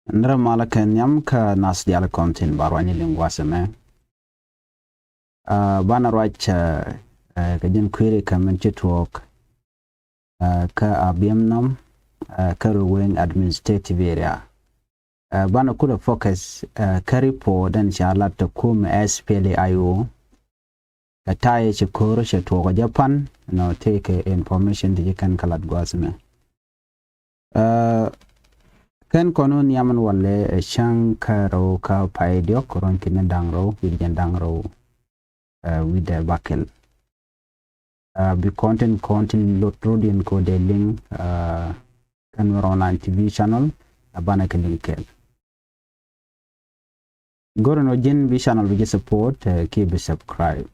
Nra malakan yam ka nas dial content barwani lingwase me. Bana rwach ka jen query ka menche tuɔɔk ka abiemnom ka ruweng administrative area. Bana kula focus ka report dan shalat ta kuumɛ SPLA-IO ka taye chikoro she tuɔɔk Japan no take information di kan kalat gwase me. Kan konon yaman wale shankaro ka paedio koron kinen dangro wirjan dangro with the bakel be content loading ko de link kan online TV channel abana kan linkel gorono jin bi channel bi support keep subscribe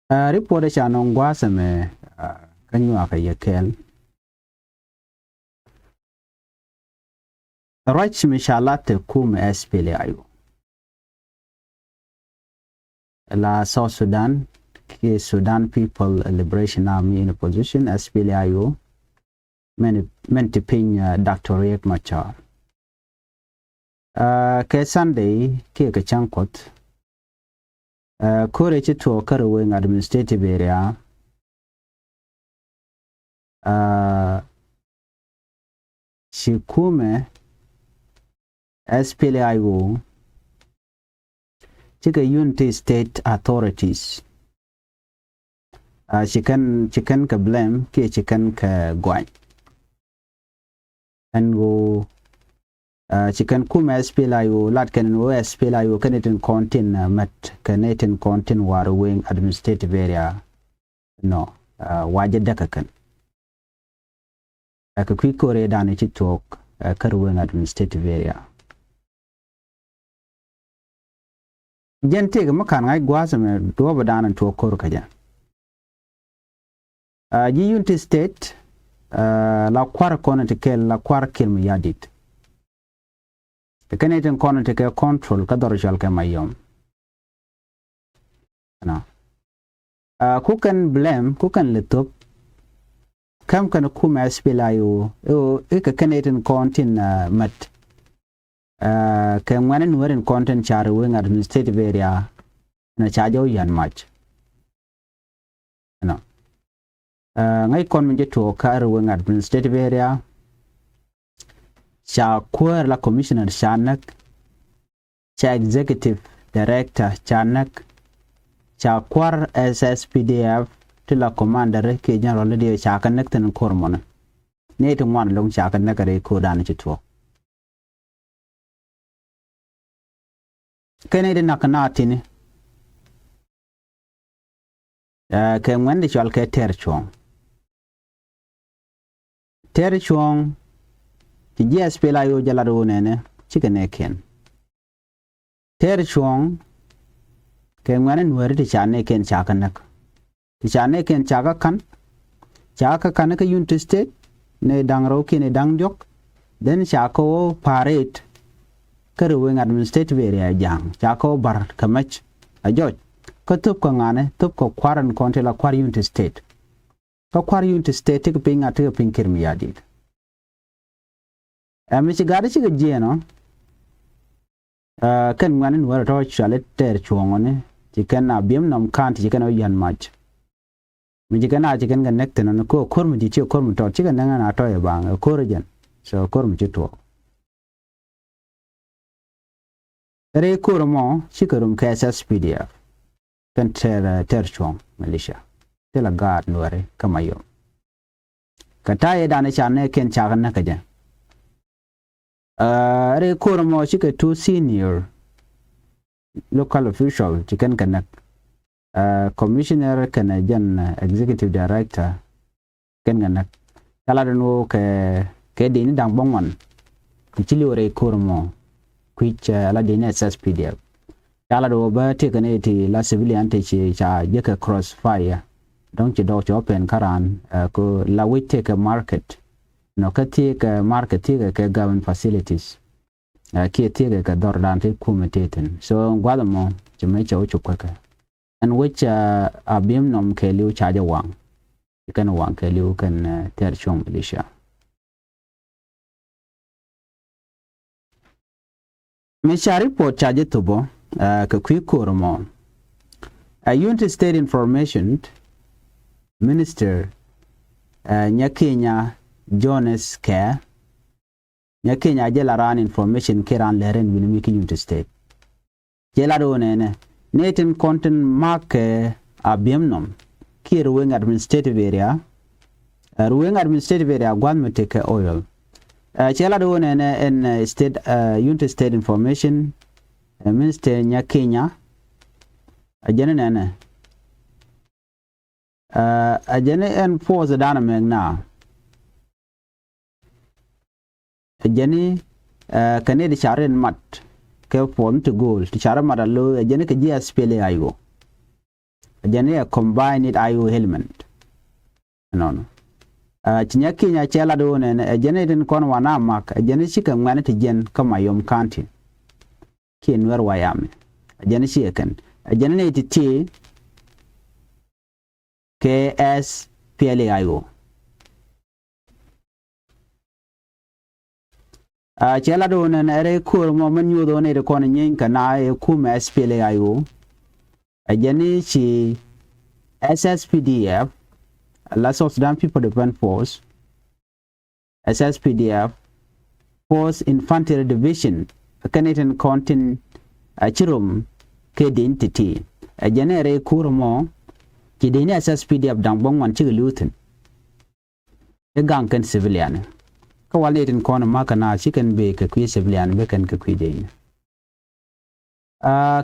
report channel ngwasa me kanyu aka yekel right mishalat kuumɛ SPLA-IO la South Sudan Sudan People Liberation Army in a position SPLA-IO meant to pin Dr. Riek Machar ke Sunday ke chankot kore chito karweng administrative area kuumɛ SPLA-IO chika unity state authorities chicken ka blame ke chicken ka gwai and go chicken kuumɛ SPLA-IO lat kan wo SPLA-IO kanetin contain mat kanetin contain warwing administrative area no waje dakakan ka kwikore dane chituɔɔk karweng administrative area gente ga makan ngai gwasa me do badanan to kor kaja ji unity state la kwar kona te kel la kwar kilm yadit te kaneten kona te ke control ka dorjal ke mayom na ku kan blame ku kan letop kam kan kuumɛ SPLA-IO e ka kaneten contin mat ke ngwane Nuer in content char wing administrative area na chajo yan match no ngai kon menje to kar wing administrative area cha kwar la commissioner chanak cha executive director chanak cha kwar SSPDF tila commander ke general de cha kanak tan kormona ne to ngwan long cha kanak re ko dan chito kene de nakanatini ke ngwende chwal ke terchong ti SPLA-IO jalado nene chikene ken terchong ke ngwane Nuer ti chane ken chakanak ti chane ken chaka kan ka unity state ne dangro kine dangjok den chako parade karweng administrative area jang chako bar kamach ajoj ko tup ko ngane tup ko kwaran kontela kwar unity state ko kwar unity state ke pinga te pinkir mi yadit ami ci gade ci gejeno kan ngane Nuer to chale ter chuongone ci kan abiem nam kan ci kan yan match mi ci kan ga nekte no ko kormu di ci kormu to ci kan na to e bang ko rejen so kormu ci to re kurmo chikarum ka SSPDF kan terchong militia tela guard Nuer kamayo kataye dane chane ken chagan na kaje re kurmo chika two senior local official chicken kanak commissioner kanajan executive director ken ganak kala no ke dini dang bongwan kichili re kurmo which la dine SSPDF kala do ba te kane ti la civilian te cha jeka crossfire donc do open karan ko la we take a market no ka take a market take ka government facilities ki take ka dordan te kuumɛ so gwada mo jeme cha uchu kwaka and which abim nom ke liu cha wang kan wang ke liu kan ter chong militia Misha report charge tubo ka kwikoromo. United State Information Minister Nyakenya Jones Care Nyakenya jela ran information kiran leren winimiki United State. Jela do nene Nathan content mark abiemnom ki ruwing administrative area gwamnati oil. Jela do nene in state United State Information Minister Nyakenya ajene nene ajene en force dana meg na ajene kanedi charen mat ke form to goal to chara madalo ajene ke GS pele ayo ajene a combined ayo element no chinyaki nya chela do ne ajene den kon wana mak ajene chika ngwane te jen kama yom county ki Nuer wayame ajene chiken ajene ne ti KS PLAIO chela do ne ere kur mo manyu do ne ko nyin kana e kuumɛ SPLAIO ajene chi SSPDF South Sudan People Defense Force SSPDF Force Infantry Division Canadian Contin Chirum Kedentity ajene ere kur mo kideni SSPDF dang bong wan chi lutin e gang kan civilian ka wale tin kono maka na chicken be ka kwi civilian be kan ka kwi de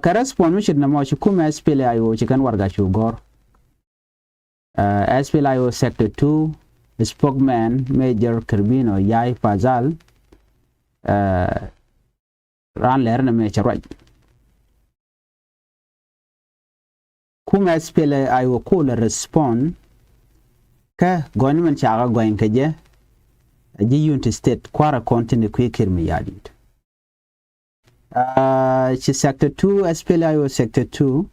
correspond mi na mo chi kuumɛ SPLAIO chicken warga chu gor SPLAIO sector 2 spokesman Major Kerbino Yai Fazal ran ler na me charaj kuumɛ SPLAIO ko le respond ka government chaga goin kaje aji United State kwara continue kwikir mi yadit chi sector 2 SPLAIO sector 2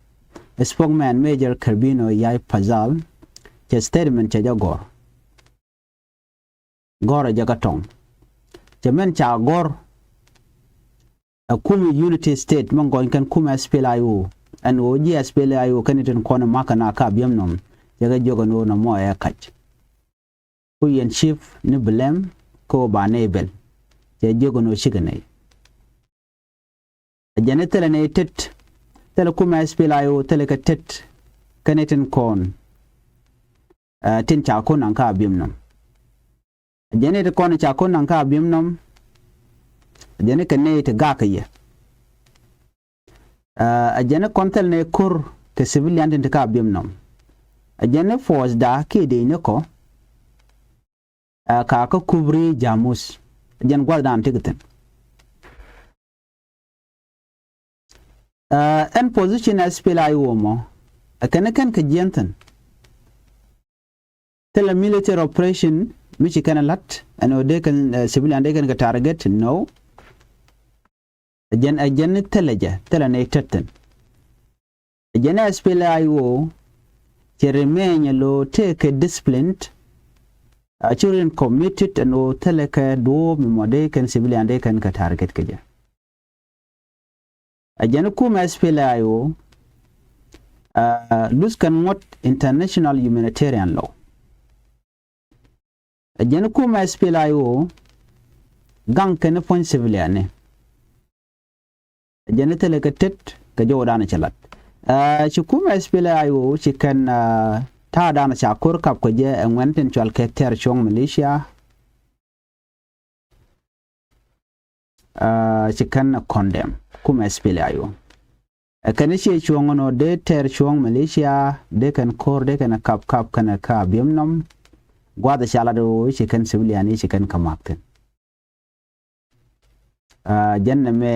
spokesman Major Kerbino Yai Fazal che statement che jagor gora jagatong che men cha gor a kumu Unity State mon goin kan kuumɛ SPLAIO and oji SPLAIO kanitin kona makana ka biamnom jaga joga no na mo ya kach ku yen chief ni blem ko ba nebel je joga no shigane ajane tele ne tet tele kuumɛ SPLAIO tele ka tet kanitin kon tin cha ko nan ka biamnom ajane de kon cha ko nan ka biamnom ajane kanne te ga ka ye ajane kontel ne kur ke civilian din ka biamnom ajane force da ke de ne ko ka kubri jamus ajan gwal dan tigeten en position SPLAIO mo akane kan ka jenten tell a military operation which can lat and they can civilian they can target no ajan teleja telane tetten ajan SPLAIO to remain low take disciplined children committed and no teleka do mo they can civilian they can target kaja ajan kuumɛ SPLAIO lose can what international humanitarian law ajane kuumɛ SPLAIO gang kan pon civilian ne ajane tele ka tet ka jodana chalat ci kuumɛ SPLAIO ci kan ta dana cha kur kap ko je en wenten chwal ke ter chong militia ci kan condemn kuumɛ SPLAIO kan ci chong no de ter chong militia de kan kor de kan kap kan ka biamnom gwada shala do shi kan civilian shi kan kamakten janna me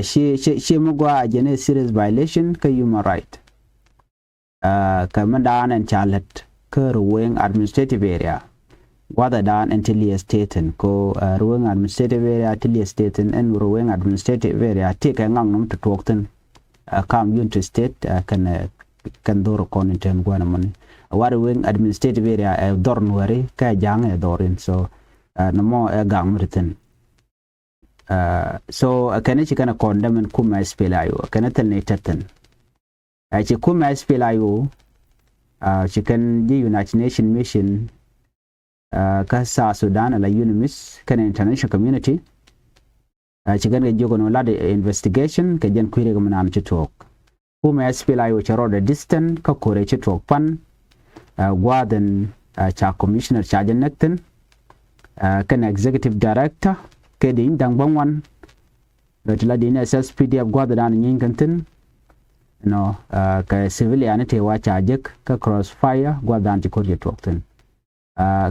shi mugwa jene serious violation ka human right kamanda an chalet ka ruweng administrative area gwada dan entilia staten ko ruweng administrative area tilia staten en ruweng administrative area te ka ngangnum to tokten kam United State kan doro koniten gwana moni wari wing administrative area dor nuääri ka jang dorin so namo gang mriten so kene chikana condemn kuumɛ SPLA-IO kene telne taten chi kuumɛ SPLA-IO chikan di United Nations mission ka sa Sudan la UNMISS kan international community chikan ga jogo no la de investigation ka jen kuire ga manam chi talk kuumɛ SPLA-IO charo de distant ka kore chi talk pan gwaden cha commissioner cha janekten kan executive director ke din dang bangwan la din SSPDF gwadan nyin kantin no ka civilian te wa chajek ka crossfire gwadan ti korje tokten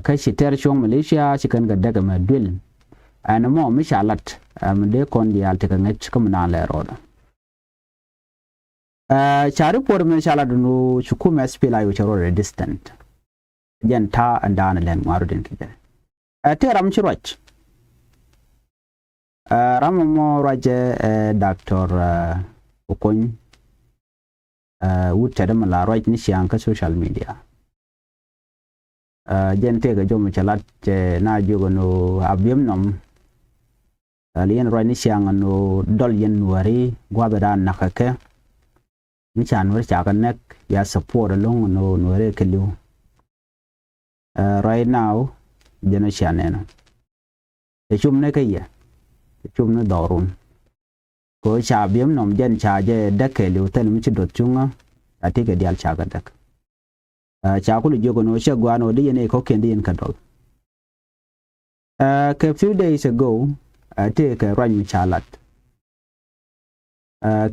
ka shi ter chong Malaysia chikan ga daga ma dwil ana mo mishalat amde kon di alte ka ngech kam na le roda chari por men shala no chukuumɛ SPLA-IO charo distant jen ta andana len maruden kide te ram chirwach ram mo raje Dr. Okon wutte da mala right ni siang ka social media jen te ga jom chalat na jogo no abiem nom alien right ni siang no dol yen nuääri gwabada nakake mi chan wer cha nek ya support along no nuääri kelu right now jeno chaneno te chum ne kaya chum ne dorun ko cha biem nom jen cha je dakelu ten mi chi dot chunga ati ke dial cha gadak cha ku jogo no che gwano de yene ko kendi en kadol a few days ago ati ke ran mi chalat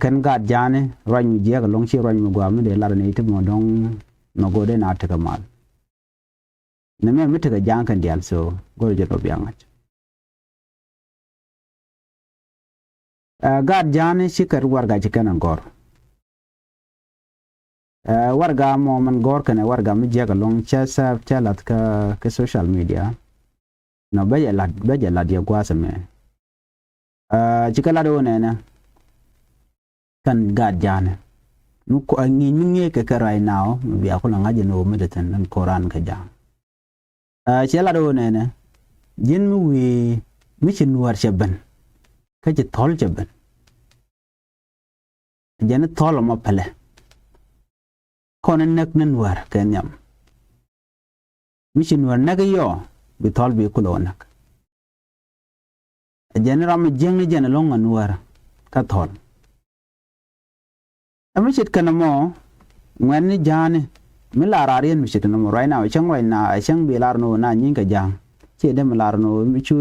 kan gad jane ran mi je ga long chi ran mi gwa mi de lar ne ti mo dong no go de na ta kamal na me mi ta ga jan kan dial so go je do biang gad jane shikar warga chikan angor warga mo man gor kana warga mi je ga long cha sa chalat ka social media no be la dia gwa same chikala do ne na kan gad jane nu ko ngi ngi ke ka right now bi akula ngaje no medatan nan Quran ka jang chela do ne na jin mi wi mi chin war chaban ka je tol chaban jana tol ma pale konen nak nan war kenyam mi chin war nak yo bi tol bi kulo nak jana ram jeng jana long an war ka tol ami chit kana mo ngwan ni jane mi lararien mi chit kana mo right now chang bi lar no na nyin ka jang che de mi lar no mi chu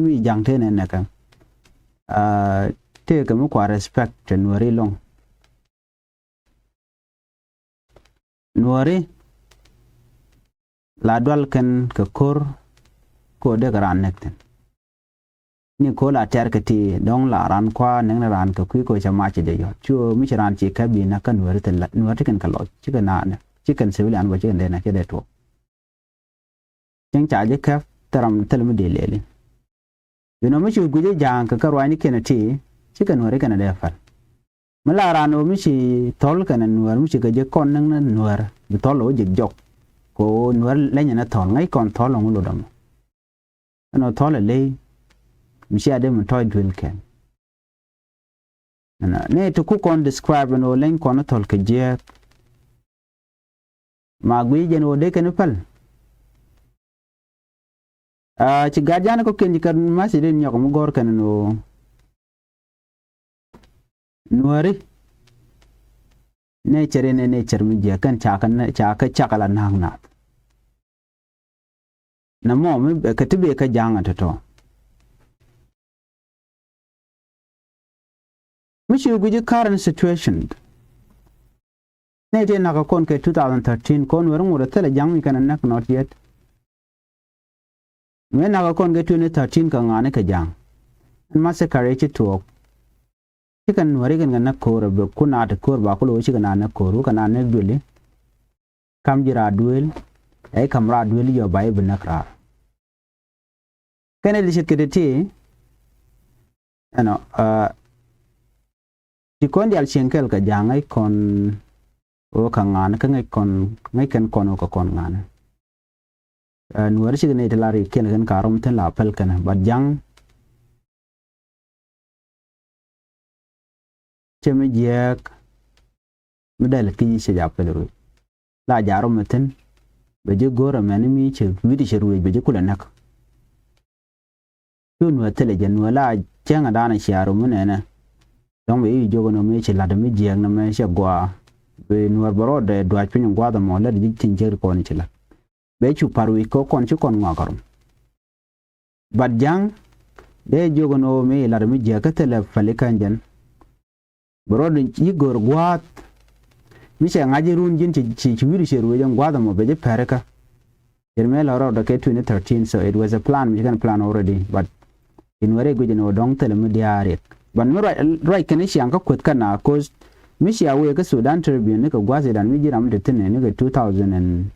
mi jang te ne na ka te ka mo kwa respect nuääri long nuääri la dwal kan ka kor ko de garan nekten ni ko la ter ka ti dong la ran kwa neng ran ka ku ko chama che de yo chu mi ran chi ka bi na kan nuääri te la nuääri kan ka lo chi ka na ne chi kan civilian ba chi kan de na che de to cheng cha je ka taram tel mi de lele you know mi chu guje jang ka karwa ni kena ti chi kan nuääri kan de fal mala ran o mi chi tol kan nuääri mi chi ka je kon nang na nuääri bi tol o je jok ko nuääri le nya na tol ngai kon tol lo dam no tol le mi chi ade mi toy dwil ken na ne to ku kon describe no len kon tol ke je ma gwi je no de ken pal ci gajana ko ken kan masire nyoko mu gor kan no nuääri nature mi je kan chakala nang na na mo mi ka tibe ka janga to mi shi guji current situation ne je na ka kon ke 2013 kon wer ngura tele jang mi kan nak not yet me na ka kon ke 2013 ka ngane ka jang an massacre chi tuɔɔk chikan nuääri kan na kor be kuna ta kor ba ko lo chikan na kor kana ne dwele kam jira duel ay kamra duel yo bay be nakra kene li shikete ano ti kon dial chenkel ka jangai kon o ka ngana ka ngai kon ngai kan kon o ka kon ngana nuääri chikan ne talari ken kan karom ten la pel kana ba jang cheme jek medal ki se ja pelru la jaro meten be je gora men mi che widi che ruwe be je kula nak tu no tele je no la chenga dana shiaro munene don be jogo no me che la de mi jek na me che gwa be no baro de do apin gwa da mo la di tin je ko ni chila be chu paru ko kon chu kon ngwa karum bad jang de jogo no me la de mi jek tele falikan jan baro de igor gwa mi che ngaji run jin chi wiri che ruwe jang gwa da mo be je pereka Jermela wrote okay 2013, so it was a plan, we can plan already, but in very good no dong tell me diare. But no right can she anka kwet kana cause Misha we ka Sudan Tribune nika gwaze dan mi jiram de tene nika 2010,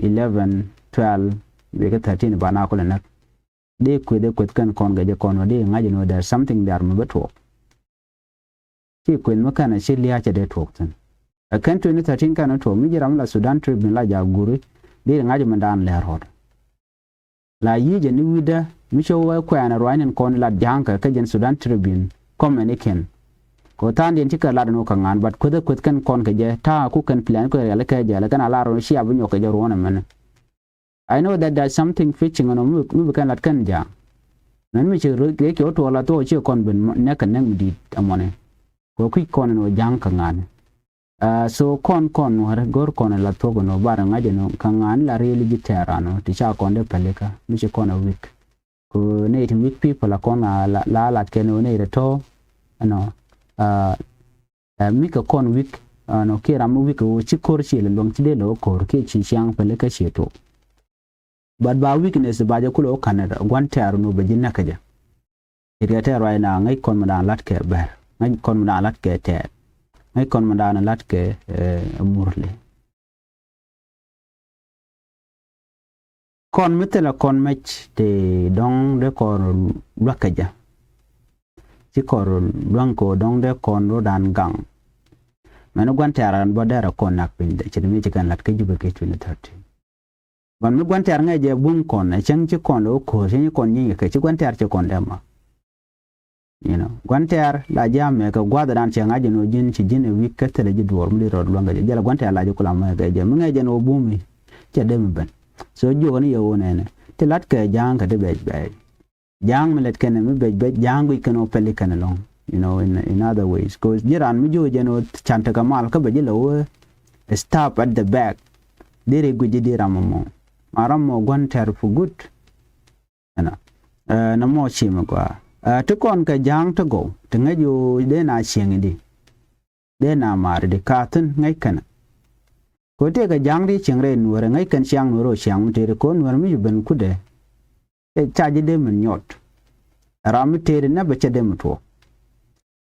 11, 12, we ka 13 ba na kula nak. De kwet kan kon ga je kon de ngaji no there's something there me beto. Ki kwen makana shi liya cha de talk tan. Akan 2013 kana to mi jiram la Sudan Tribune la ja guru de ngaji mandan le rod la yije ni wida mi show wa kwa na rwanin kon la janka ka jen Sudan Tribune comment ken ko tan den tika la no kan bat ko de ko kan kon ka je ta ku kan plan ko ya ka je la kan ala ro shi abu nyoka je rona men I know that there's something fitching on mu kan lat kan ja nan mi chi ro ke ko to la to chi kon ben ne kan nang di amone ko ku kon no janka ngan so kon war gor kon la togo no bara ngaje no kangan la really giterano ti cha kon de peleka mi che kon a week ko native week people kon la keno ne to no mi ka kon week no kira mu week o chi kor chi le long ti de lo kor ke chi chiang peleka chi to but ba weakness ba je kulo kanada gwantar no be jinna kaja iriata right na ngai kon ma lat ke ber ngai kon ma lat ke te ay kon mandana latke murle kon metela kon mech te dong de kon lakaja ci kor lanko dong de kon rodan gang meno gwantaran bodera kon nak pinde ci mi ci kan latke jube ke 2030 ban mi gwantar ngaje bun kon e chen ci kon lo ko ci kon ni ke ci gwantar ci kon dema you know gwantar la jame ka gwada dan che ngaje no jin ci jin wi katale ji dor mu ro lo ngaje jala gwantar la ji kula ma ga je mu ngaje no bumi ce dem ben so jogo ni yo ne te lat ka jang ka de be jang me let ken me be jang wi ken o peli ken long you know in other ways cause jiran mi jo je no chanta ka mal ka be je lo stop at the back dire guji dira mo maram mo gwantar for good you know na mo chi ma kwa to kon ka jang to go to ngayo de na chieng di de na mar de katun ngai kana ko te ka jang di chieng re nuer ngai kan chiang no ro chiang te ko nuer mi ben ku de e chaji de men nyot ram te na be che de mto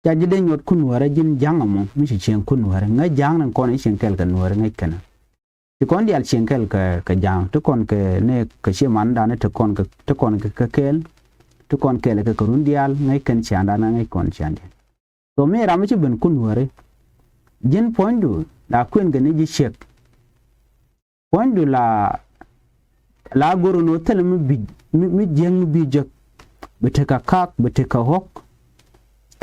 chaji de nyot ku nuer jin jang mo mi chieng ku nuer ngai jang nan kon chieng kel ka nuer ngai kana ti kon di al chieng kel ka jang to kon ke ne ka chi man da ne to kon ka kel to kon kele ka kurundial ngai kan chanda na ngai kon chande to me ramu ci ben kunware jin pondu la kwen ga ni ji shek pondu la goro no tel mi jeng bi jek bete ka kak bete ka hok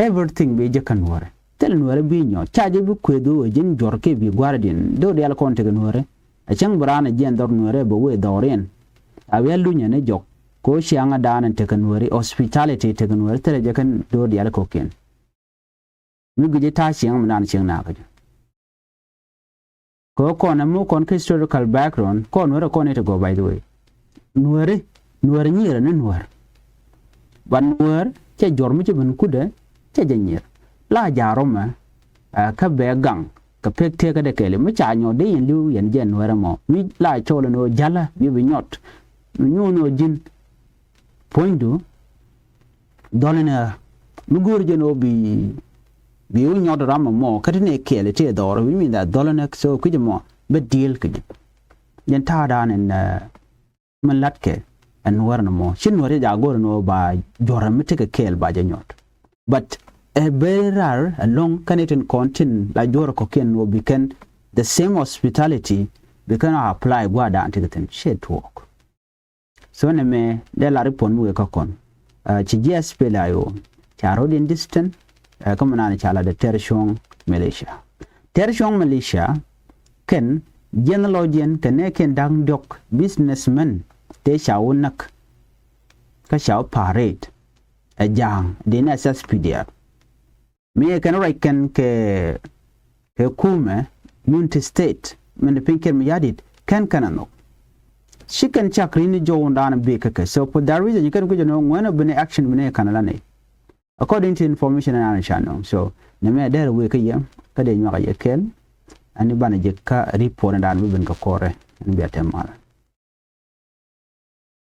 everything be je kanware tel nware bi nyo chaje bi kwedo jin jorke bi guardian do de al kon te nware a chang brana jen dor nware bo we doren a welu nya ne jok ko shianga danan tekanwari hospitality tekanwari tere jakan do di ala koken mi guje ta shiang nan shiang na ka ko kona mu kon historical background kon wara kon to go by the way nuere nyira ne nuer ban nuer che jormu che ban kude che janyir la jaroma ka be gang ka pekte ka de kele mu cha nyo de yin lu yen jen nuer mo mi la cholo no jala bi bi nyot no jin pointu dolena mugur jeno bi u nyod ram mo katine kele te dor we mean that dolena so kujmo be deal kuj yen ta dan en man latke en warno mo shin wore ja gor no ba joram te kel ba nyot but a very rare along Canadian content la jor ko ken will become the same hospitality we can apply gwada antigaten shit work so ne me de la ripon mu ka kon ci GSP la yo charo din distant kuma na chala de tertiong militia ken genealogian ken ken dang dok businessman te shawunak ka shaw parade a jang de na SSPDF me kan ken ke kuumɛ munti state men pinker mi yadit kan kanano chicken chakri ni jo ndan be kake so for that reason you can go no when been action been kanala ne according to information and channel so ne me der we kaya kade nyaka ye ken ani bana je ka report ndan ben ka kore ni biatemala